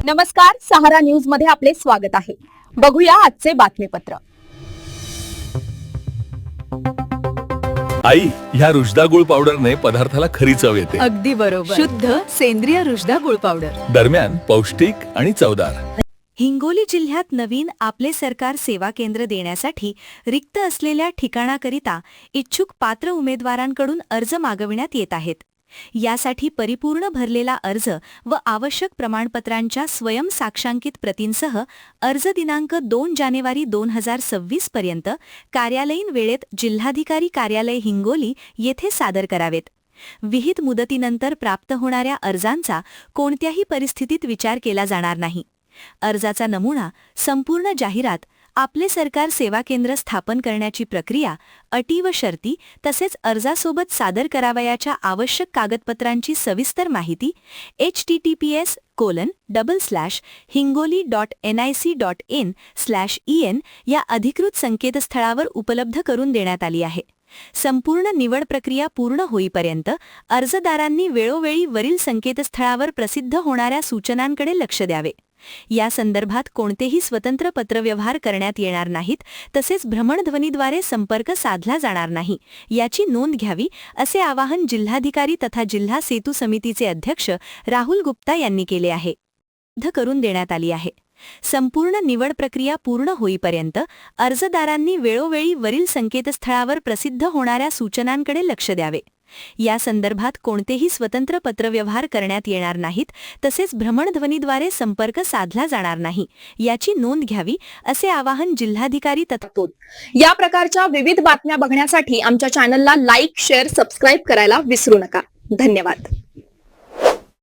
नमस्कार, सहारा न्यूज मध्ये आपले स्वागत आहे. बघूया आजचे बातमीपत्र. आई, ह्या रुजदा गुळ पावडरने पदार्थाला खरी चव येते. अगदी बरोबर. शुद्ध सेंद्रिय रुजदा गुळ पावडर, दरम्यान पौष्टिक आणि चवदार. हिंगोली जिल्ह्यात नवीन आपले सरकार सेवा केंद्र देण्यासाठी रिक्त असलेल्या ठिकाणाकरिता इच्छुक पात्र उमेदवारांकडून अर्ज मागविण्यात येत आहेत. यासाठी परिपूर्ण भरलेला अर्ज व आवश्यक प्रमाणपत्रांच्या स्वयंसाक्षांकित प्रतींसह अर्ज दिनांक 2 जानेवारी 2026 पर्यंत कार्यालयीन वेळेत जिल्हाधिकारी कार्यालय हिंगोली येथे सादर करावेत. विहित मुदतीनंतर प्राप्त होणाऱ्या अर्जांचा कोणत्याही परिस्थितीत विचार केला जाणार नाही. अर्जाचा नमुना, संपूर्ण जाहिरात, आपले सरकार सेवा केंद्र स्थापन करण्याची प्रक्रिया, अटी व शर्ती तसेच अर्जासोबत सादर करावयाच्या आवश्यक कागदपत्रांची सविस्तर माहिती https://hingoli.nic.in/en या अधिकृत संकेतस्थळावर उपलब्ध करून देण्यात आली आहे. संपूर्ण निवड प्रक्रिया पूर्ण होईपर्यंत अर्जदारांनी वेळोवेळी वरील संकेतस्थळावर प्रसिद्ध होणाऱ्या सूचनांकडे लक्ष द्यावे. या संदर्भात कोणतेही स्वतंत्र पत्रव्यवहार करण्यात येणार नाहीत, तसेच भ्रमणध्वनीद्वारे संपर्क साधला जाणार नाही, याची नोंद घ्यावी, असे आवाहन जिल्हाधिकारी तथा जिल्हा सेतू समितीचे अध्यक्ष राहुल गुप्ता यांनी केले आहे. करून देण्यात आली आहे. संपूर्ण निवड प्रक्रिया पूर्ण होईपर्यंत अर्जदारांनी वेळोवेळी वरील संकेतस्थळावर प्रसिद्ध होणाऱ्या सूचनांकडे लक्ष द्यावे. या संदर्भात कोणतेही स्वतंत्र पत्रव्यवहार करण्यात येणार नाहीत, तसेच भ्रमणध्वनीद्वारे संपर्क साधला जाणार नाही, याची नोंद घ्यावी, असे आवाहन जिल्हाधिकारी तथा या प्रकारच्या विविध बातम्या बघण्यासाठी आमच्या चॅनलला लाईक, शेअर, सबस्क्राईब करायला विसरू नका. धन्यवाद.